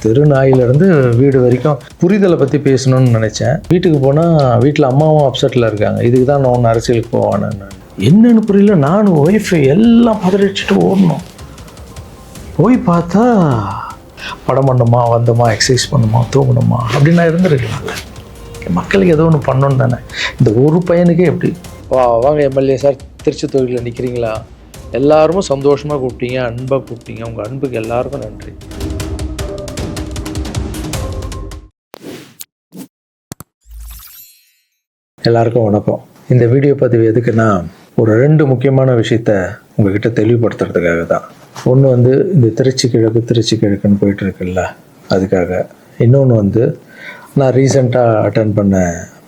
தெருநாயிலிருந்து வீடு வரைக்கும் புரிதலை பற்றி பேசணும்னு நினச்சேன். வீட்டுக்கு போனால் வீட்டில் அம்மாவும் அப்செட்டில் இருக்காங்க. இதுக்கு தான் நான் ஒன்று அரசியலுக்கு போவானு என்னன்னு புரியல. நானும் ஒய்ஃபு எல்லாம் பதறிச்சிட்டு ஓடணும். போய் பார்த்தா படம் பண்ணணுமா, வந்தோமா, எக்ஸசைஸ் பண்ணணுமா, தூங்கணுமா அப்படின்னு நான் இருந்துருக்கலாம்ல. மக்களுக்கு ஏதோ ஒன்று பண்ணணும் தானே. இந்த ஒரு பையனுக்கே எப்படி வாங்க எம்எல்ஏ சார் திருச்சி தொகுதியில் நிற்கிறீங்களா, எல்லாரும் சந்தோஷமாக கூப்பிட்டீங்க, அன்பாக கூப்பிட்டீங்க. உங்கள் அன்புக்கு எல்லாருக்கும் நன்றி. எல்லாருக்கும் வணக்கம். இந்த வீடியோ பதிவு எதுக்குன்னா, ஒரு 2 முக்கியமான விஷயத்த உங்ககிட்ட தெளிவுபடுத்துறதுக்காக தான். ஒன்று இந்த திருச்சி கிழக்குன்னு போயிட்டு இருக்குல்ல, அதுக்காக. இன்னொன்று நான் ரீசெண்டாக அட்டன் பண்ண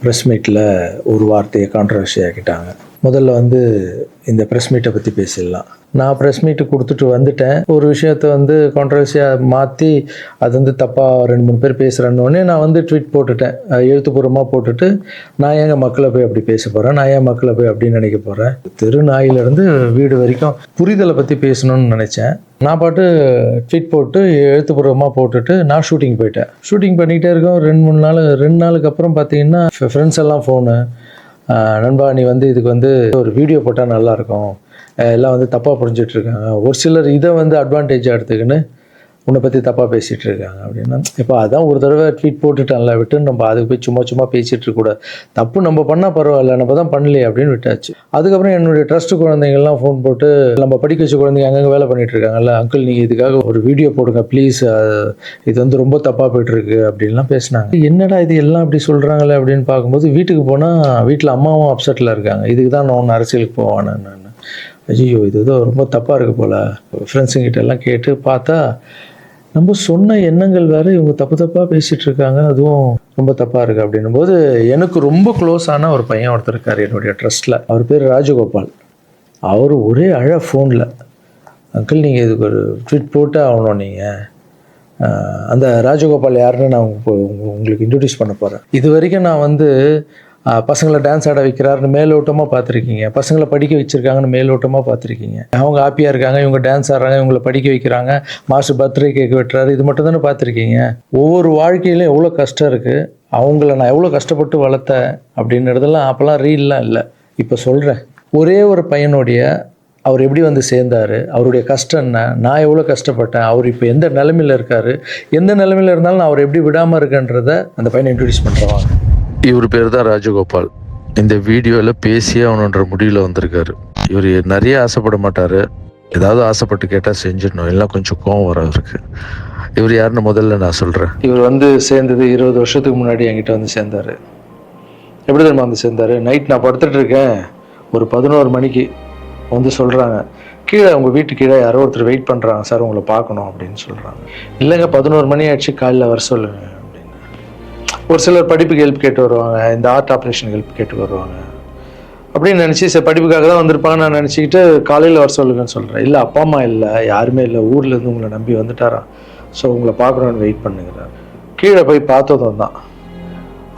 ப்ரெஸ் மீட்டில் ஒரு வார்த்தையை கான்ட்ரவர்சி ஆக்கிட்டாங்க. முதல்ல இந்த ப்ரெஸ் மீட்டை பற்றி பேசிடலாம். நான் ப்ரெஸ் மீட்டு கொடுத்துட்டு வந்துட்டேன். ஒரு விஷயத்த கான்ட்ரவர்சியாக மாற்றி அது தப்பாக 2-3 பேர் பேசுகிறேன்னொடனே நான் ட்வீட் போட்டுட்டேன், எழுத்துப்பூர்வமாக போட்டுட்டு, நான் ஏங்க மக்களை போய் அப்படி பேச போகிறேன், நான் ஏன் மக்களை போய் அப்படின்னு நினைக்க போகிறேன். தெருநாயிலிருந்து வீடு வரைக்கும் புரிதலை பற்றி பேசணும்னு நினச்சேன். நான் பாட்டு ட்வீட் போட்டு எழுத்துப்பூர்வமாக போட்டுட்டு நான் ஷூட்டிங் போயிட்டேன். ஷூட்டிங் பண்ணிகிட்டே இருக்கோம். 2 நாளுக்கு அப்புறம் பார்த்தீங்கன்னா ஃப்ரெண்ட்ஸ் எல்லாம் ஃபோனு, நண்பா நீ இதுக்கு ஒரு வீடியோ போட்டால் நல்லாயிருக்கும், எல்லாம் தப்பாக புரிஞ்சிட்ருக்காங்க, ஒரு சிலர் இதை அட்வான்டேஜாக எடுத்துக்கின்னு உன்னை பற்றி தப்பாக பேசிகிட்டு இருக்காங்க அப்படின்னா, இப்போ அதான் ஒரு தடவை ட்வீட் போட்டுட்டான்ல, விட்டு நம்ம அதுக்கு போய் சும்மா பேசிகிட்டு இருக்கக்கூடாது. தப்பு நம்ம பண்ணால் பரவாயில்ல, நம்ம தான் பண்ணலையே அப்படின்னு விட்டாச்சு. அதுக்கப்புறம் என்னுடைய ட்ரஸ்ட் குழந்தைங்கள்லாம் ஃபோன் போட்டு, நம்ம படிக்க வச்ச குழந்தைங்க அங்கங்கே வேலை பண்ணிகிட்டு இருக்காங்கல்ல, அங்கிள் நீங்கள் இதுக்காக ஒரு வீடியோ போடுங்க ப்ளீஸ், இது ரொம்ப தப்பாக போய்ட்டுருக்கு அப்படின்லாம் பேசினாங்க. என்னடா இது எல்லாம் அப்படி சொல்கிறாங்களே அப்படின்னு பார்க்கும்போது, வீட்டுக்கு போனால் வீட்டில் அம்மாவும் அப்செட்டில் இருக்காங்க. இதுக்கு தான் நான் ஒன்று அரசியலுக்கு போவானு நான். ஐயோ இது ஏதோ ரொம்ப தப்பாக இருக்குது போல். ஃப்ரெண்ட்ஸுங்கிட்ட எல்லாம் கேட்டு பார்த்தா நம்ம சொன்ன எண்ணங்கள் வேறு, இவங்க தப்பாக பேசிகிட்டு இருக்காங்க, அதுவும் ரொம்ப தப்பாக இருக்குது அப்படின்னும் போது, எனக்கு ரொம்ப க்ளோஸான ஒரு பையன் ஒருத்தர் இருக்கார் என்னுடைய ட்ரஸ்ட்டில். அவர் பேர் ராஜகோபால். அவர் ஒரே ஃபோனில், அங்கிள் நீங்கள் இதுக்கு ஒரு ட்வீட் போட்டு ஆகணும், நீங்கள் அந்த ராஜகோபால் யாருன்னு நான் உங்களுக்கு இன்ட்ரடியூஸ் பண்ண போகிறேன். இது வரைக்கும் நான் பசங்களை டான்ஸ் ஆட வைக்கிறாருன்னு மேலோட்டமாக பார்த்துருக்கீங்க, பசங்களை படிக்க வச்சுருக்காங்கன்னு மேலோட்டமாக பார்த்துருக்கீங்க. அவங்க ஹாப்பியாக இருக்காங்க, இவங்க டான்ஸ் ஆடுறாங்க, இவங்களை படிக்க வைக்கிறாங்க, மாஸ்டர் பர்த்டே கேக் வெட்டுறாரு, இது மட்டும் தானே பார்த்துருக்கீங்க. ஒவ்வொரு வாழ்க்கையிலும் எவ்வளோ கஷ்டம் இருக்குது, அவங்கள நான் எவ்வளோ கஷ்டப்பட்டு வளர்த்தேன் அப்படின்றதெல்லாம் அப்போல்லாம் ரீல்லாம் இல்லை. இப்போ சொல்கிறேன், ஒரே ஒரு பையனுடைய அவர் எப்படி சேர்ந்தார், அவருடைய கஷ்டம் என்ன, நான் எவ்வளோ கஷ்டப்பட்டேன், அவர் இப்போ எந்த நிலைமையில் இருக்கார், எந்த நிலைமையில் இருந்தாலும் நான் அவர் எப்படி விடாமல் இருக்கேன்றதை அந்த பையனை இன்ட்ரடியூஸ் பண்ணுறவாங்க. இவர் பேர் தான் ராஜகோபால். இந்த வீடியோவில் பேசியே அவனுன்ற முடிவில் வந்திருக்காரு. இவர் நிறைய ஆசைப்பட மாட்டார், ஏதாவது ஆசைப்பட்டு கேட்டால் செஞ்சிடணும், எல்லாம் கொஞ்சம் கோவம் வர அவருக்கு. இவர் யாருன்னு முதல்ல நான் சொல்கிறேன். இவர் சேர்ந்தது 20 வருஷத்துக்கு முன்னாடி என்கிட்ட சேர்ந்தார். எப்படி தெரியுமா சேர்ந்தார்? நைட் நான் படுத்துட்டு இருக்கேன், ஒரு 11 மணிக்கு சொல்கிறாங்க, கீழே உங்கள் வீட்டு கீழே யாரோ ஒருத்தர் வெயிட் பண்ணுறாங்க சார், உங்களை பார்க்கணும் அப்படின்னு சொல்கிறாங்க. இல்லைங்க 11 மணி ஆயிடுச்சு, காலையில் வர சொல்லுங்க அப்படின்னு. ஒரு சிலர் படிப்புக்கு ஹெல்ப் கேட்டு வருவாங்க, இந்த ஆர்ட் ஆப்ரேஷன் ஹெல்ப் கேட்டு வருவாங்க அப்படின்னு நினச்சி, சரி படிப்புக்காக தான் வந்திருப்பாங்க நான் நினச்சிக்கிட்டு காலையில் வர சொல்லுங்கன்னு சொல்கிறேன். இல்லை அப்பா அம்மா இல்லை, யாருமே இல்லை, ஊர்லேருந்து உங்களை நம்பி வந்துட்டாரா, ஸோ உங்களை பார்க்கணுன்னு வெயிட் பண்ணுங்கிறார். கீழே போய் பார்த்ததும் தான்.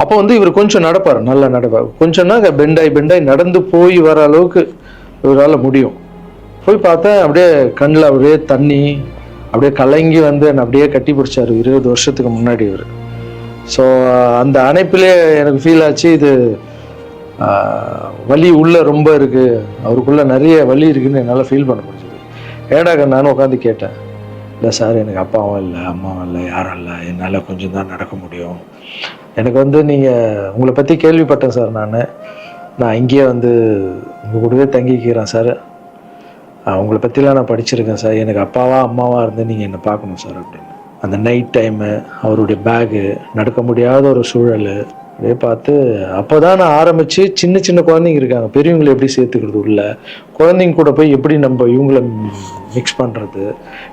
அப்போ இவர் கொஞ்சம் நடப்பார், நல்லா நடப்பார். கொஞ்சம்னா பெண்டாய் நடந்து போய் வர அளவுக்கு இவரால் முடியும். போய் பார்த்தேன், அப்படியே கண்ணில் அப்படியே தண்ணி, அப்படியே கலங்கி என்னை அப்படியே கட்டி பிடிச்சார். 20 வருஷத்துக்கு முன்னாடி இவர். ஸோ அந்த அணைப்பிலே எனக்கு ஃபீல் ஆச்சு, இது வலி உள்ளே ரொம்ப இருக்குது, அவருக்குள்ளே நிறைய வலி இருக்குதுன்னு என்னால் ஃபீல் பண்ண முடிஞ்சது. ஏடாக நானும் உட்காந்து கேட்டேன், இல்லை சார் எனக்கு அப்பாவும் இல்லை அம்மாவும் இல்லை யாரும் இல்லை, என்னால் கொஞ்சம் தான் நடக்க முடியும். எனக்கு நீங்கள் உங்களை பற்றி கேள்விப்பட்டேன் சார், நான் இங்கேயே உங்கள் கூடவே தங்கிக்கிறேன் சார், உங்களை பற்றிலாம் நான் படிச்சிருக்கேன் சார், எனக்கு அப்பாவா அம்மாவாக இருந்து நீங்கள் என்னை பார்க்கணும் சார் அப்படின்னு. அந்த நைட் டைமு, அவருடைய பேகு, நடக்க முடியாத ஒரு சூழல் அப்படியே பார்த்து, அப்போ தான் நான் ஆரம்பித்து சின்ன குழந்தைங்க இருக்காங்க, பெரியவங்களை எப்படி சேர்த்துக்கிறது உள்ள, குழந்தைங்க கூட போய் எப்படி நம்ம இவங்களை மிக்ஸ் பண்ணுறது,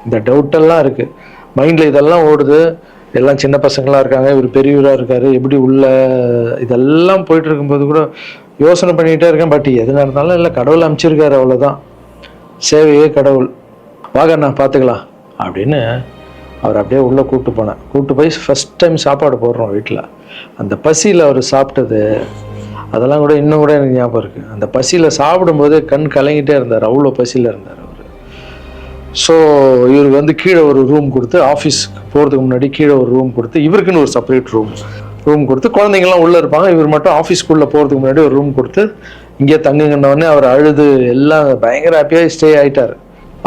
இந்த டவுட்டெல்லாம் இருக்குது மைண்டில். இதெல்லாம் ஓடுது, எல்லாம் சின்ன பசங்களாக இருக்காங்க, இவர் பெரியவராக இருக்கார், எப்படி உள்ள இதெல்லாம் போயிட்டு இருக்கும்போது கூட யோசனை பண்ணிகிட்டே இருக்கேன். பட் எது நடந்தாலும் இல்லை, கடவுள் அமைச்சிருக்காரு, அவ்வளோதான், சேவையே கடவுள், வாங்க நான் பார்த்துக்கலாம் அப்படின்னு அவர் அப்படியே உள்ளே கூப்பிட்டு போய் ஃபஸ்ட் டைம் சாப்பாடு போடுறோம் வீட்டில். அந்த பசியில் அவர் சாப்பிட்டது அதெல்லாம் கூட இன்னும் கூட எனக்கு ஞாபகம் இருக்குது. அந்த பசியில் சாப்பிடும்போது கண் கலங்கிட்டே இருந்தார், அவ்வளோ பசியில் இருந்தார் அவர். ஸோ இவருக்கு வந்து கீழே ஒரு ரூம் கொடுத்து, ஆஃபீஸ்க்கு போகிறதுக்கு முன்னாடி கீழே ஒரு ரூம் கொடுத்து, இவருக்குன்னு ஒரு செப்பரேட் ரூம் கொடுத்து, குழந்தைங்கள்லாம் உள்ளே இருப்பாங்க, இவர் மட்டும் ஆஃபீஸ்க்குள்ளே போகிறதுக்கு முன்னாடி ஒரு ரூம் கொடுத்து இங்கே தங்குங்கன்னொடனே அவர் அழுது எல்லாம் பயங்கர ஹாப்பியாக ஸ்டே ஆகிட்டார்.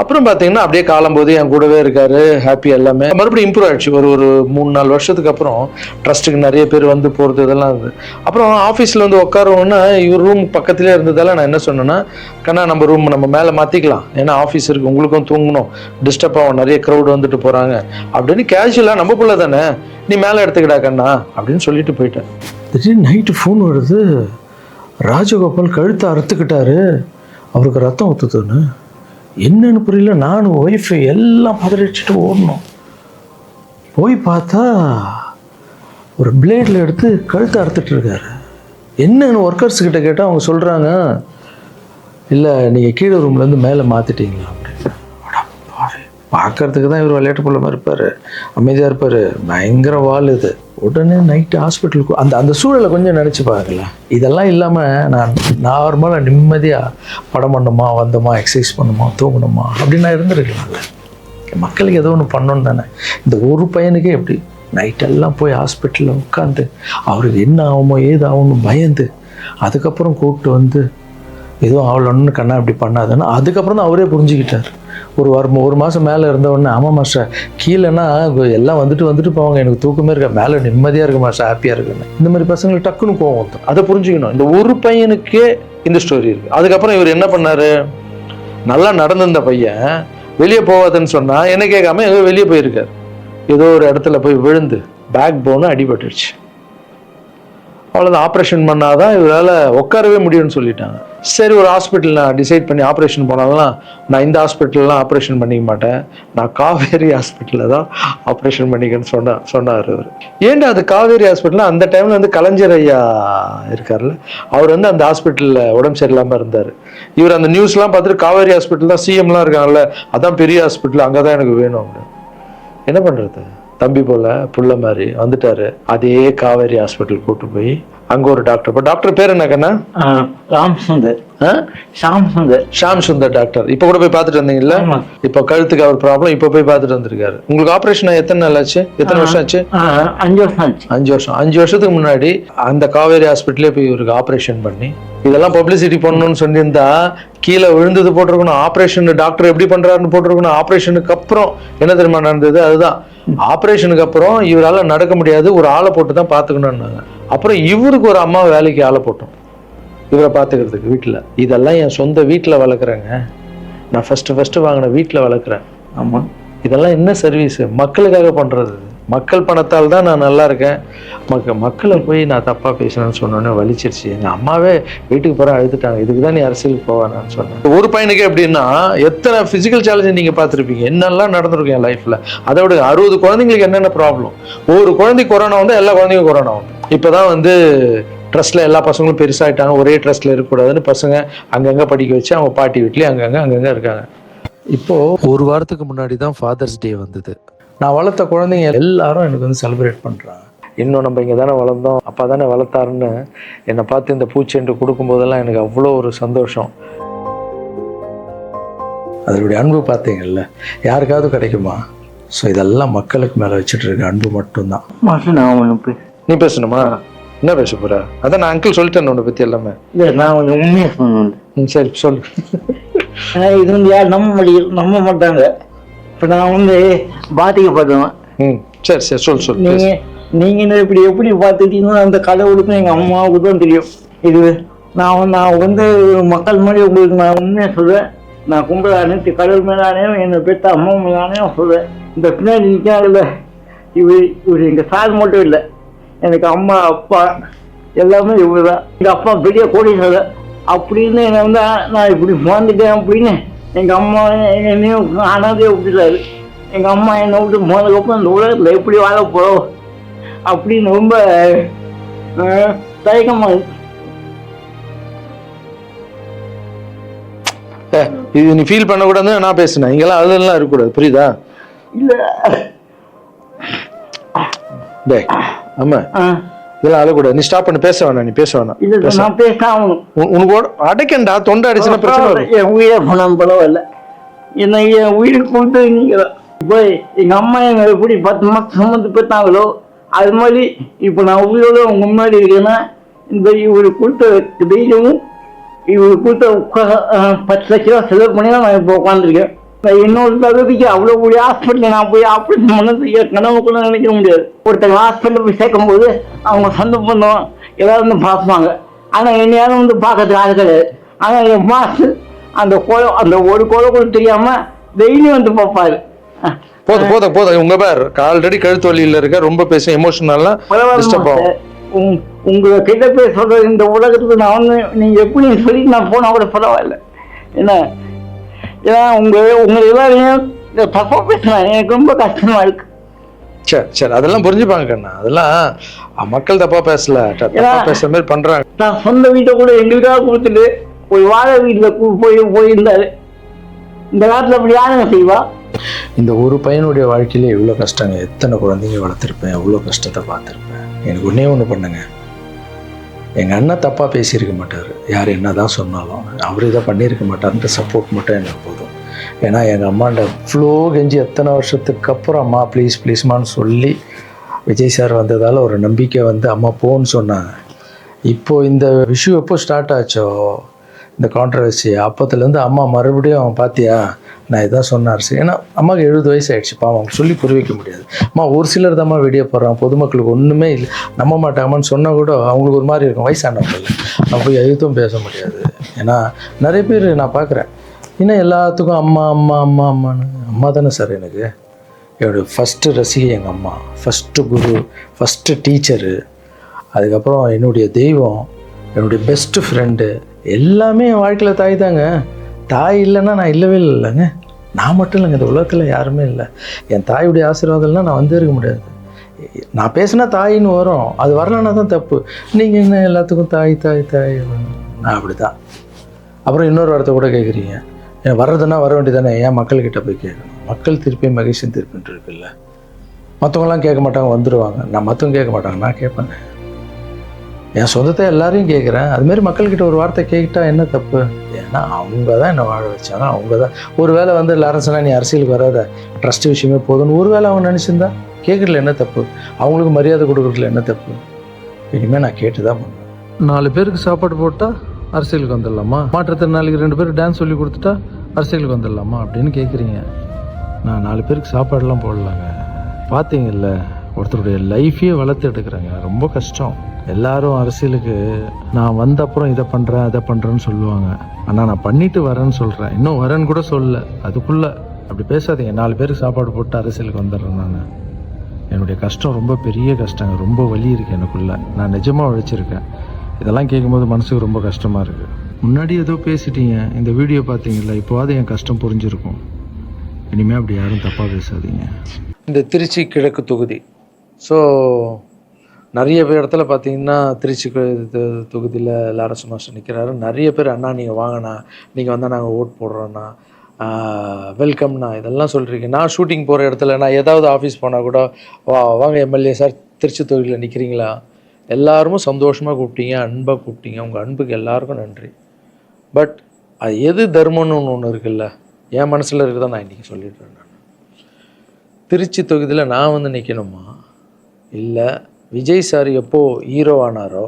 அப்புறம் பார்த்தீங்கன்னா அப்படியே காலம்போது என் கூடவே இருக்காரு, ஹாப்பி எல்லாமே. மறுபடியும் இம்ப்ரூவ் ஆயிடுச்சு. ஒரு 3-4 வருஷத்துக்கு அப்புறம் ட்ரஸ்ட்டுக்கு நிறைய பேர் வந்து போகிறது இதெல்லாம் இருந்தது. அப்புறம் ஆஃபீஸில் வந்து உட்காருவோன்னா இவர் ரூம் பக்கத்துலேயே இருந்ததால நான் என்ன சொன்னேன்னா, கண்ணா நம்ம ரூம் நம்ம மேலே மாற்றிக்கலாம், ஏன்னா ஆஃபீஸ் இருக்குது, உங்களுக்கும் தூங்கணும், டிஸ்டர்ப் ஆகும், நிறைய க்ரௌட் வந்துட்டு போகிறாங்க அப்படின்னு கேஷுவலாக நம்ம பிள்ளை தானே, நீ மேலே எடுத்துக்கிடா கண்ணா அப்படின்னு சொல்லிட்டு போயிட்டேன். திடீர்னு நைட்டு ஃபோன் வருது, ராஜகோபால் கழுத்தை அறுத்துக்கிட்டாரு, அவருக்கு ரத்தம் ஊற்றுதுன்னு. என்னன்னு புரியல. நானும் ஒய்ஃபு எல்லாம் பதறிச்சிட்டு ஓடணும். போய் பார்த்தா ஒரு பிளேடில் எடுத்து கழுத்தை அறுத்துட்டு இருக்காரு. என்னன்னு ஒர்க்கர்ஸ் கிட்ட கேட்டால் அவங்க சொல்கிறாங்க, இல்லை நீங்கள் கீழே ரூம்லேருந்து மேலே மாற்றிட்டீங்களா அப்படின்னு. பார்க்கறதுக்கு தான் இவர் விளையாட்டு பிள்ளை மாதிரி இருப்பார், அமைதியாக இருப்பார், பயங்கர வால் இது. உடனே நைட்டு ஹாஸ்பிட்டலுக்கு அந்த சூழலை கொஞ்சம் நினச்சி பார்க்கல. இதெல்லாம் இல்லாமல் நான் நார்மலாக நிம்மதியாக படம் பண்ணணுமா, வந்தோமா, எக்ஸசைஸ் பண்ணணுமா, தூங்கணுமா அப்படின்னு நான் இருந்துருக்கலாம்ல. மக்களுக்கு ஏதோ ஒன்று பண்ணணும் தானே. இந்த ஒரு பையனுக்கே எப்படி நைட்டெல்லாம் போய் ஹாஸ்பிட்டலில் உட்காந்து அவருக்கு என்ன ஆகுமோ ஏது ஆகும்னு பயந்து, அதுக்கப்புறம் கூப்பிட்டு வந்து எதுவும் ஆகலன்னு கண்ணா இப்படி பண்ணாதுன்னா அதுக்கப்புறம் தான் அவரே புரிஞ்சுக்கிட்டார். ஒரு மாதம் மேலே இருந்தவொடனே, ஆமாம் மாஸ்டர் கீழேன்னா எல்லாம் வந்துட்டு போவாங்க, எனக்கு தூக்கமே இருக்க, மேலே நிம்மதியாக இருக்கு மாஸ்டர், ஹாப்பியாக இருக்குன்னு. இந்த மாதிரி பசங்களுக்கு டக்குன்னு கோவம் வந்துடும். அதை புரிஞ்சுக்கணும். இந்த ஒரு பையனுக்கே இந்த ஸ்டோரி இருக்குது. அதுக்கப்புறம் இவர் என்ன பண்ணார், நல்லா நடந்திருந்த பையன் வெளியே போகாதுன்னு சொன்னால் என்ன கேட்காம ஏதோ வெளியே போயிருக்கார். ஏதோ ஒரு இடத்துல போய் விழுந்து பேக் போன்னு அடிபட்டுருச்சு. அவ்வளோதான், ஆப்ரேஷன் பண்ணாதான் இவரால் உட்காரவே முடியும்னு சொல்லிட்டாங்க. சரி, ஒரு ஹாஸ்பிட்டல் நான் டிசைட் பண்ணி ஆப்ரேஷன் போனாலும் நான் இந்த ஹாஸ்பிட்டல்லாம் ஆப்ரேஷன் பண்ணிக்க மாட்டேன், நான் காவேரி ஹாஸ்பிட்டலில் தான் ஆப்ரேஷன் பண்ணிக்கன்னு சொன்னார் அவர். ஏன்டா அது காவேரி ஹாஸ்பிட்டலில் அந்த டைமில் வந்து கலைஞர் ஐயா இருக்கார்ல, அவர் வந்து அந்த ஹாஸ்பிட்டலில் உடம்பு சரியில்லாமல் இருந்தார். இவர் அந்த நியூஸ்லாம் பார்த்துட்டு காவேரி ஹாஸ்பிட்டல் தான் சிஎம்லாம் இருக்காங்கல்ல, அதான் பெரிய ஹாஸ்பிட்டல், அங்கே தான் எனக்கு வேணும் அப்படின்னு. என்ன பண்ணுறது, தம்பி போல புள்ள மாதிரி வந்துட்டாரு. அதே காவேரி ஹாஸ்பிட்டல் கூட்டு போய் அங்க ஒரு டாக்டர், இப்போ டாக்டர் பேர் என்ன கண்ணா? ஷாம் சுந்தர் டாக்டர். இப்ப கூட போய் பார்த்துட்டு வந்தீங்கல்ல? இப்ப கழுத்துக்கு அவர் ப்ராப்ளம், இப்ப போய் பார்த்துட்டு வந்திருக்காரு. உங்களுக்கு ஆபரேஷன் எத்தனை நாள் ஆச்சு, எத்தனை வருஷம் ஆச்சு? 5 வருஷம் ஆச்சு. 5 வருஷம். 5 வருஷத்துக்கு முன்னாடி அந்த காவேரி ஹாஸ்பிட்டலே போய் இவருக்கு ஆபரேஷன் பண்ணி, இதெல்லாம் பப்ளிசிட்டி பண்ணணும்னு சொல்லியிருந்தா கீழே விழுந்தது போட்டிருக்கணும், ஆப்ரேஷன் டாக்டர் எப்படி பண்றாருன்னு போட்டிருக்கணும். ஆப்ரேஷனுக்கு அப்புறம் என்ன தெரியுமா நடந்தது, அதுதான் ஆப்ரேஷனுக்கு அப்புறம் இவரால் நடக்க முடியாது, ஒரு ஆளை போட்டு தான் பார்த்துக்கணும்னாங்க. அப்புறம் இவருக்கு ஒரு அம்மா வேலைக்கு ஆளை போட்டோம் இவரை பார்த்துக்கிறதுக்கு வீட்டில். இதெல்லாம் என் சொந்த வீட்டில் வளர்க்குறேங்க, நான் ஃபஸ்ட்டு வாங்கின வீட்டில் வளர்க்குறேன். ஆமாம், இதெல்லாம் என்ன சர்வீஸு, மக்களுக்காக பண்ணுறது. மக்கள் பணத்தால் தான் நான் நல்லா இருக்கேன். மக்களை போய் நான் தப்பாக பேசுனேன்னு சொன்னோன்னே வலிச்சிருச்சு. எங்கள் அம்மாவே வீட்டுக்கு போகிற அழுதுட்டாங்க, இதுக்கு தான் நீ அரசியலுக்கு போவானான்னு சொன்னேன். ஒரு பையனுக்கு எப்படின்னா எத்தனை ஃபிசிக்கல் சேலஞ்சு நீங்கள் பார்த்துருப்பீங்க, என்னெல்லாம் நடந்திருக்கும் என் லைஃப்பில். அதை விட 60 குழந்தைங்களுக்கு என்னென்ன ப்ராப்ளம். ஒரு குழந்தைக்கு கொரோனா வந்து எல்லா குழந்தைக்கும் கொரோனா வந்து. இப்போ தான் வந்து ட்ரஸ்ட்டில் எல்லா பசங்களும் பெருசாகிட்டாங்க, ஒரே ட்ரஸ்ட்டில் இருக்கக்கூடாதுன்னு பசங்க அங்கங்கே படிக்க வச்சு அவங்க பாட்டி வீட்லேயே அங்கங்கே இருக்காங்க. இப்போது ஒரு வாரத்துக்கு முன்னாடி தான் ஃபாதர்ஸ் டே வந்தது. நான் வளர்த்த குழந்தைங்க எல்லாரும் எனக்கு வந்து செலிப்ரேட் பண்ணுறாங்க. இன்னும் நம்ம இங்கே தானே வளர்ந்தோம், அப்பா தானே வளர்த்தாருன்னு என்னை பார்த்து இந்த பூச்செண்டு கொடுக்கும்போதெல்லாம் எனக்கு அவ்வளோ ஒரு சந்தோஷம். அதனுடைய அன்பு பார்த்தீங்கல்ல, யாருக்காவது கிடைக்குமா? ஸோ இதெல்லாம் மக்களுக்கு மேலே வச்சுட்டு இருக்க அன்பு மட்டும்தான். நீ பேசணுமா? என்ன பேச போற? அதான் நான் அங்கிள் சொல்லிட்டேன் உன்னை பற்றி எல்லாமே. இல்லை, நான் கொஞ்சம் உண்மையாக சொல்லணும். சரி சொல்லு. இது வந்து யார் நம்ப மாட்டாங்க. இப்போ நான் வந்து பாதிக்கப்பட்டவன். சரி சொல்லு. நீங்க எப்படி பார்த்துட்டீங்கன்னா அந்த கடவுளுக்கும் எங்கள் அம்மாவுக்கு தான் தெரியும். இது நான் வந்து மக்கள் மாதிரி உங்களுக்கு நான் உண்மையாக சொல்லுவேன். நான் கும்பல அனைத்து கடவுள் மேலானே என்னை பெற்ற அம்மா மேலானே சொல்லுவேன். இந்த பின்னாடி நிற்காங்கல்ல, இவர் எங்கள் சார் மட்டும் இல்லை, எனக்கு அம்மா அப்பா எல்லாமே இவர் தான். எங்கள் அப்பா பெரிய கோடீஸ்வரர் அப்படின்னு என்னை வந்து நான் இப்படி மறந்துட்டேன் அப்படின்னு எங்கள் அம்மா என்னையும் அனாதையை விட்டுட்டாரு. எங்கள் அம்மா என்னை விட்டு போனதுக்கப்புறம் இந்த உலகத்தில் எப்படி வாழ போகிறோம் அப்படின்னு ரொம்ப தயக்கமாக இருக்கு. இது நீ ஃபீல் பண்ணக்கூடாதுன்னு நான் பேசினேன். இங்கெல்லாம் அதெல்லாம் இருக்கக்கூடாது, புரியுதா? இல்லை டே ஆமா, இதெல்லாம் அழக்கூடாது. நீ ஸ்டாப் பண்ணி பேச வேணாம், நீ பேச வேணாம். இல்லை, நான் பேசினா உனக்கு அடைக்கண்டா, தொண்டை அடிச்சுன்னா பிரச்சனை வரும். என் உயிரை போனாலும் பரவாயில்ல. என்னை என் உயிருக்கு கொடுத்து நீங்கள் இப்போ எங்கள் அம்மா என்னை எப்படி 10 மாதம் சுமந்து பெற்றாங்களோ அது மாதிரி இப்போ நான் உயிரோட உங்க முன்னாடி இருக்கேன்னா இந்த இவர் கொடுத்த தைரியமும் இவர் கொடுத்த 10 லட்ச ரூபா செலவு பண்ணி தான் நான் இப்போ உட்காந்துருக்கேன். என்னோட தகுதிக்கு அவ்வளோ கூடிய ஹாஸ்பிட்டலில் நான் போய் ஆப்ரேஷன் பண்ணது கனவு கூட நினைக்க முடியாது. ஒருத்தங்க ஹாஸ்பிட்டலில் போய் சேர்க்கும் போது அவங்க சொந்த பண்ணோம் எல்லாரும் வந்து பார்ப்பாங்க. ஆனால் என்னையாலும் வந்து பார்க்கறதுக்கு ஆள் கிடையாது. ஆனால் என் மாஸ்டர் அந்த ஒரு கொலை கூட தெரியாமல் டெய்லியும் வந்து பார்ப்பாரு. போதும் உங்க பேர் ஆல்ரெடி கழுத்து வலியில இருக்க, ரொம்ப பேச எமோஷனல்லாம் டிஸ்டர்ப் ஆகும். உங்க கிட்ட போய் சொல்றது இந்த உலகத்துக்கு நான் வந்து நீங்க எப்படி சொல்லி நான் போனா கூட பரவாயில்ல. ஏன்னா உங்க எல்லாரையும் தப்பா பேசுறேன், எனக்கு ரொம்ப கஷ்டமா இருக்கு. சரி அதெல்லாம் புரிஞ்சுப்பாங்க கண்ணா, அதெல்லாம் மக்கள் தப்பா பேசல, தப்பா பேசுற மாதிரி பண்றாங்க. நான் சொந்த வீட்டை கூட எங்களுக்காக கொடுத்துட்டு ஒரு வாழை வீட்டுல போயிருந்தாரு. இந்த காலத்துல அப்படி யாருங்க செய்வா? இந்த ஒரு பையனுடைய வாழ்க்கையில எவ்வளோ கஷ்டங்க, எத்தனை குழந்தைங்க வளர்த்துருப்பேன், எவ்வளோ கஷ்டத்தை பார்த்துருப்பேன். எனக்கு ஒன்று பண்ணுங்க, எங்கள் அண்ணன் தப்பாக பேசியிருக்க மாட்டார், யார் என்ன தான் சொன்னாலும் அவர் இதை பண்ணியிருக்க மாட்டார்ன்ற சப்போர்ட் மட்டும் எனக்கு போதும். ஏன்னா எங்கள் அம்மாண்ட இவ்வளோ கெஞ்சி எத்தனை வருஷத்துக்கு அப்புறம் அம்மா ப்ளீஸ்மான்னு சொல்லி விஜய் சார் வந்ததால் ஒரு நம்பிக்கை வந்து அம்மா போன்னு சொன்னாங்க. இப்போது இந்த விஷயம் எப்போ ஸ்டார்ட் ஆச்சோ இந்த கான்ட்ரவர்சி, அப்போத்துலேருந்து அம்மா மறுபடியும் பார்த்தியா நான் இதான் சொன்னார். ஏன்னா அம்மாவுக்கு 70 வயசு ஆகிடுச்சுப்பா, அவங்க சொல்லி புரிய வைக்க முடியாது. அம்மா ஒரு சிலர் தான் வீடியோ போடுறான், பொதுமக்களுக்கு ஒன்றுமே இல்லை நம்ப மாட்டாங்கன்னு சொன்னால் கூட அவங்களுக்கு ஒரு மாதிரி இருக்கும். வயசானவங்க அவங்க போய் எதுவும் பேச முடியாது. ஏன்னா நிறைய பேர் நான் பார்க்குறேன், இன்னும் எல்லாத்துக்கும் அம்மா அம்மா அம்மா அம்மான்னு. அம்மா தானே சார் எனக்கு என்னுடைய ஃபஸ்ட்டு ரசிகை, எங்கள் அம்மா ஃபஸ்ட்டு குரு, ஃபஸ்ட்டு டீச்சரு, அதுக்கப்புறம் என்னுடைய தெய்வம், என்னுடைய பெஸ்ட்டு ஃப்ரெண்டு, எல்லாமே என் வாழ்க்கையில் தாய் தாங்க. தாய் இல்லைன்னா நான் இல்லவே இல்லைங்க. நான் மட்டும் இல்லைங்க, இந்த உலகத்தில் யாருமே இல்லை. என் தாயுடைய ஆசீர்வாதம்லாம் நான் வந்து இருக்க முடியாது. நான் பேசினா தாயின்னு வரும், அது வரலன்னா தான் தப்பு. நீங்கள் என்ன எல்லாத்துக்கும் தாய் தாய் தாய், நான் அப்படி தான். அப்புறம் இன்னொரு வார்த்தை கூட கேட்குறீங்க, ஏன் வர்றதுன்னா வர வேண்டியதானே, ஏன் மக்கள்கிட்ட போய் கேட்கணும்? மக்கள் திருப்பி மகிழ்ச்சியும் திருப்பின்ட்டு இருக்குல்ல. மற்றவங்களாம் கேட்க மாட்டாங்க, வந்துடுவாங்க. நான் மற்றவங்க கேட்க மாட்டாங்க, நான் கேட்பேன். என் சொந்தத்தை எல்லாரையும் கேட்குறேன். அதுமாரி மக்கள்கிட்ட ஒரு வார்த்தை கேட்டால் என்ன தப்பு? ஏன்னா அவங்க தான் என்னை வாழ வச்சாங்க. அவங்க தான் ஒரு வேளை வந்து லாரன்ஸ்னா நீ அரசியலுக்கு வராத, ட்ரஸ்ட் விஷயமே போதும்னு ஒரு வேளை அவங்க நினச்சிருந்தா கேட்குறதுல என்ன தப்பு? அவங்களுக்கு மரியாதை கொடுக்குறதுல என்ன தப்பு? இனிமேல் நான் கேட்டு தான் பண்ணுவேன். 4 பேருக்கு சாப்பாடு போட்டால் அரசியலுக்கு வந்துடலாமா? மாற்றுத்திறனாளிக்கு 2 பேருக்கு டான்ஸ் சொல்லி கொடுத்துட்டா அரசியலுக்கு வந்துடலாமா அப்படின்னு கேட்குறீங்க. நான் 4 பேருக்கு சாப்பாடெல்லாம் போடலாங்க. பார்த்தீங்கல்ல, ஒருத்தருடைய லைஃபையே வளர்த்து எடுக்கிறாங்க. ரொம்ப கஷ்டம். எல்லாரும் அரசியலுக்கு நான் வந்த அப்புறம் இதை பண்ணுறேன் அதை பண்ணுறேன்னு சொல்லுவாங்க. ஆனால் நான் பண்ணிட்டு வரேன்னு சொல்கிறேன், இன்னும் வரேன்னு கூட சொல்லலை. அதுக்குள்ளே அப்படி பேசாதீங்க. 4 பேருக்கு சாப்பாடு போட்டு அரசியலுக்கு வந்துடுறேன். நான் என்னுடைய கஷ்டம் ரொம்ப பெரிய கஷ்டங்க, ரொம்ப வலி இருக்குது எனக்குள்ளே. நான் நிஜமாக உழைச்சிருக்கேன். இதெல்லாம் கேட்கும்போது மனசுக்கு ரொம்ப கஷ்டமாக இருக்குது. முன்னாடி ஏதோ பேசிட்டீங்க, இந்த வீடியோ பார்த்தீங்களா, இப்போவாது என் கஷ்டம் புரிஞ்சிருக்கும். இனிமேல் அப்படி யாரும் தப்பாக பேசாதீங்க. இந்த திருச்சி கிழக்கு தொகுதி, ஸோ நிறைய பேர் இடத்துல பார்த்தீங்கன்னா திருச்சி தொகுதியில் லாரன்ஸ் மாஸ்டர் நிற்கிறாரு. நிறைய பேர் அண்ணா நீங்கள் வாங்கண்ணா, நீங்கள் வந்தால் நாங்கள் ஓட் போடுறோண்ணா, வெல்கம்ண்ணா, இதெல்லாம் சொல்கிறீங்க. நான் ஷூட்டிங் போகிற இடத்துல நான் ஏதாவது ஆஃபீஸ் போனால் கூட வாங்க எம்எல்ஏ சார் திருச்சி தொகுதியில் நிற்கிறீங்களா, எல்லாரும் சந்தோஷமாக கூப்பிட்டீங்க, அன்பாக கூப்பிட்டீங்க. உங்கள் அன்புக்கு எல்லாருக்கும் நன்றி. பட் அது எது தர்மம்னு ஒன்று இருக்குல்ல, என் மனசில் இருக்குதான் நான் இன்றைக்கி சொல்லிடுறேன். நான் திருச்சி தொகுதியில் நான் வந்து நிற்கணுமா? இல்லை விஜய் சார் எப்போது ஹீரோ ஆனாரோ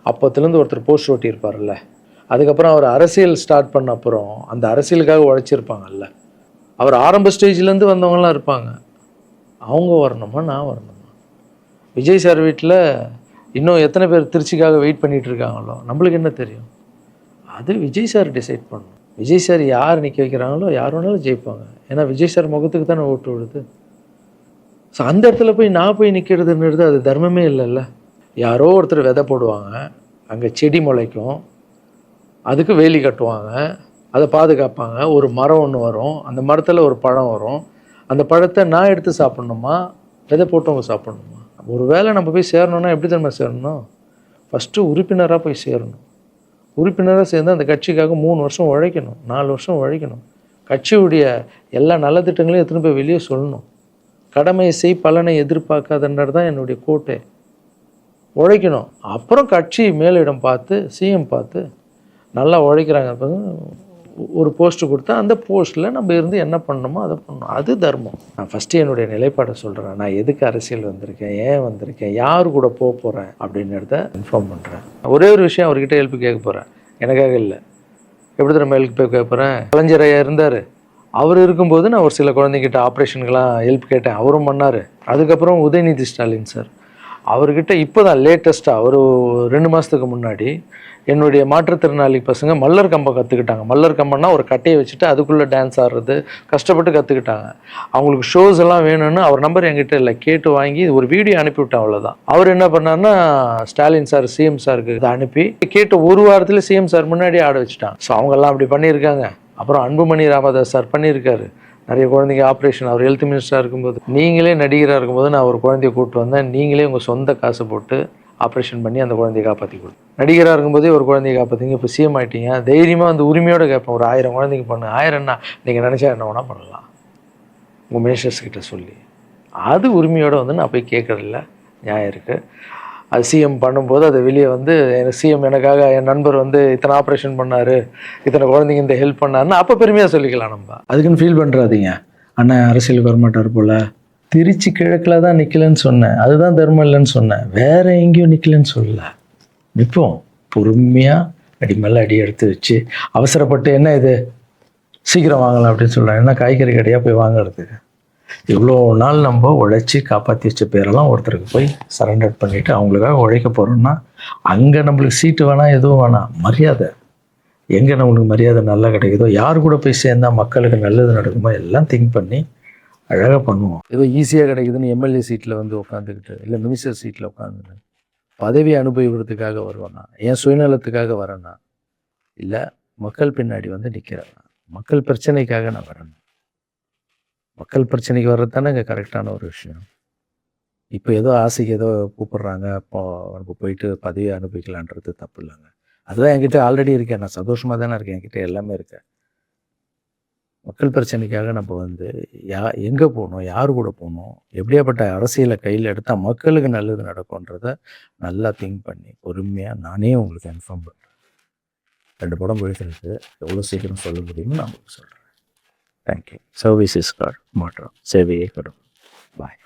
அப்போத்துலேருந்து ஒருத்தர் போஸ்ட் ஓட்டியிருப்பார்ல, அதுக்கப்புறம் அவர் அரசியல் ஸ்டார்ட் பண்ண அப்புறம் அந்த அரசியலுக்காக உழைச்சிருப்பாங்கல்ல, அவர் ஆரம்ப ஸ்டேஜ்லேருந்து வந்தவங்களாம் இருப்பாங்க, அவங்க வரணுமா நான் வரணுமா? விஜய் சார் வீட்டில் இன்னும் எத்தனை பேர் திருச்சிக்காக வெயிட் பண்ணிகிட்டு இருக்காங்களோ நம்மளுக்கு என்ன தெரியும்? அது விஜய் சார் டிசைட் பண்ணணும். விஜய் சார் யார் நிற்க வைக்கிறாங்களோ யார் வேணாலும் ஜெயிப்பாங்க. ஏன்னா விஜய் சார் முகத்துக்கு தானே ஓட்டு விடுது. ஸோ அந்த இடத்துல போய் நான் போய் நிற்கிறதுன்றது அது தர்மமே இல்லைல்ல. யாரோ ஒருத்தர் விதை போடுவாங்க, அங்கே செடி முளைக்கும், அதுக்கு வேலி கட்டுவாங்க, அதை பாதுகாப்பாங்க. ஒரு மரம் ஒன்று வரும், அந்த மரத்தில் ஒரு பழம் வரும். அந்த பழத்தை நான் எடுத்து சாப்பிட்ணுமா, விதை போட்டவங்க சாப்பிட்ணுமா? ஒரு வேளை நம்ம போய் சேரணுன்னா எப்படி நம்ம சேரணும்? ஃபஸ்ட்டு உறுப்பினராக போய் சேரணும். உறுப்பினராக சேர்ந்து அந்த கட்சிக்காக 3 வருஷம் உழைக்கணும், 4 வருஷம் உழைக்கணும். கட்சியுடைய எல்லா நலத்திட்டங்களையும் எடுத்துன்னு போய் வெளியே சொல்லணும். கடமையை செய் பலனை எதிர்பார்க்காதன்றது தான் என்னுடைய கோட்டை. உழைக்கணும். அப்புறம் கட்சி மேலிடம் பார்த்து சிஎம் பார்த்து நல்லா உழைக்கிறாங்க ஒரு போஸ்ட்டு கொடுத்தா அந்த போஸ்ட்டில் நம்ம இருந்து என்ன பண்ணணுமோ அதை பண்ணணும். அது தர்மம். நான் ஃபஸ்ட்டு என்னுடைய நிலைப்பாடை சொல்கிறேன். நான் எதுக்கு அரசியல் வந்திருக்கேன், ஏன் வந்திருக்கேன், யார் கூட போக போகிறேன் அப்படின்றத இன்ஃபார்ம் பண்ணுறேன். ஒரே ஒரு விஷயம் அவர்கிட்ட ஹெல்ப் கேட்க போகிறேன், எனக்காக இல்லை. எப்படி நம்ம ஹெல்ப் கேட்க போகிறேன், கலைஞர் ஐயா இருந்தார், அவர் இருக்கும்போது நான் ஒரு சில குழந்தைங்கிட்ட ஆப்ரேஷனுக்கெல்லாம் ஹெல்ப் கேட்டேன், அவரும் பண்ணார். அதுக்கப்புறம் உதயநிதி ஸ்டாலின் சார், அவர்கிட்ட இப்போ தான் லேட்டஸ்ட்டாக ஒரு 2 மாதத்துக்கு முன்னாடி என்னுடைய மாற்றுத்திறனாளி பசங்க மல்லர் கம்பம் கற்றுக்கிட்டாங்க. மல்லர் கம்பம்னா ஒரு கட்டையை வச்சுட்டு அதுக்குள்ளே டான்ஸ் ஆடுறது கஷ்டப்பட்டு கற்றுக்கிட்டாங்க. அவங்களுக்கு ஷோஸ் எல்லாம் வேணும்னு அவர் நம்பர் என்கிட்ட இல்லை, கேட்டு வாங்கி ஒரு வீடியோ அனுப்பிவிட்டேன், அவ்வளோதான். அவர் என்ன பண்ணார்னா ஸ்டாலின் சார் சிஎம் சாருக்கு இதை அனுப்பி கேட்டு ஒரு வாரத்தில் சிஎம் சார் முன்னாடியே ஆட வச்சுட்டாங்க. ஸோ அவங்கெல்லாம் அப்படி பண்ணியிருக்காங்க. அப்புறம் அன்புமணி ராமதாஸ் சார் பண்ணியிருக்காரு, நிறைய குழந்தைங்க ஆப்ரேஷன். அவர் ஹெல்த் மினிஸ்டராக இருக்கும்போது, நீங்களே நடிகராக இருக்கும்போது நான் ஒரு குழந்தைய கூப்பிட்டு வந்தேன், நீங்களே உங்கள் சொந்த காசை போட்டு ஆப்ரேஷன் பண்ணி அந்த குழந்தைய காப்பாற்றி கொடு. நடிகராக இருக்கும்போதே ஒரு குழந்தைய காப்பாற்றிங்க, இப்போ சிஎம் ஆகிட்டீங்க, தைரியமாக அந்த உரிமையோடு கேட்பேன். ஒரு 1000 குழந்தைக்கு பண்ணு, 1000 நீங்கள் நினச்சா என்ன வேணால் பண்ணலாம் உங்கள் மினிஸ்டர்ஸ் கிட்ட சொல்லி. அது உரிமையோடு வந்து நான் போய் கேட்குறதில்ல, நியாயம் இருக்குது. அது சிஎம் பண்ணும்போது அதை வெளியே வந்து சிஎம் எனக்காக என் நண்பர் வந்து இத்தனை ஆப்ரேஷன் பண்ணார், இத்தனை குழந்தைங்க இந்த ஹெல்ப் பண்ணாருன்னு அப்போ பெருமையாக சொல்லிக்கலாம். நம்ம அதுக்குன்னு ஃபீல் பண்ணுறாதீங்க, அண்ணன் அரசியலுக்கு வரமாட்டார் போல். திருச்சி கிழக்கில் தான் நிற்கலன்னு சொன்னேன், அதுதான் தர்மம் இல்லைன்னு சொன்னேன், வேறு எங்கேயும் நிற்கலன்னு சொல்லல. நிற்போம் பொறுமையாக, அடி மேலே அடி எடுத்து வச்சு, அவசரப்பட்டு என்ன இது சீக்கிரம் வாங்கலாம் அப்படின்னு சொல்கிறேன். என்ன காய்கறி கடையாக போய் வாங்குறதுக்கு? இவ்வளோ நாள் நம்ம உழைச்சி காப்பாற்றி வச்ச பேரெல்லாம் ஒருத்தருக்கு போய் சரண்டர் பண்ணிவிட்டு அவங்களுக்காக உழைக்க போகிறோம்னா, அங்கே நம்மளுக்கு சீட்டு வேணாம், எதுவும் வேணாம், மரியாதை. எங்கே நம்மளுக்கு மரியாதை நல்லா கிடைக்குதோ, யார் கூட போய் சேர்ந்தால் மக்களுக்கு நல்லது நடக்குமோ எல்லாம் திங்க் பண்ணி அழகாக பண்ணுவோம். ஏதோ ஈஸியாக கிடைக்குதுன்னு எம்எல்ஏ சீட்டில் வந்து உட்காந்துக்கிட்டு, இல்லை மினிஸ்டர் சீட்டில் உட்காந்துன்னு பதவி அனுபவிக்கிறதுக்காக வருவேன்னா, என் சுயநலத்துக்காக வரேன்னா, இல்லை மக்கள் பின்னாடி வந்து நிற்கிறேன்னா, மக்கள் பிரச்சனைக்காக நான் வரேன். மக்கள் பிரச்சனைக்கு வர்றது தானே இங்கே கரெக்டான ஒரு விஷயம். இப்போ ஏதோ ஆசைக்கு ஏதோ கூப்பிட்றாங்க, இப்போ நம்ம போயிட்டு பதவி அனுபவிக்கலான்றது தப்பு இல்லைங்க. அதுதான் என்கிட்ட ஆல்ரெடி இருக்கேன், நான் சந்தோஷமாக தானே இருக்கேன், என்கிட்ட எல்லாமே இருக்கேன். மக்கள் பிரச்சனைக்காக நம்ம வந்து எங்கே போகணும், யார் கூட போகணும், எப்படியாப்பட்ட அரசியலை கையில் எடுத்தால் மக்களுக்கு நல்லது நடக்கும்ன்றத நல்லா திங்க் பண்ணி பொறுமையாக நானே உங்களுக்கு இன்ஃபார்ம் பண்ணுறேன். 2 படம் போயிட்டு எவ்வளோ சீக்கிரம் சொல்ல முடியும்னு நான் உங்களுக்கு சொல்கிறேன். தேங்க்யூ. சர்வீஸ் இஸ் காட் மாற்றம், சேவையே கடும். பாய்.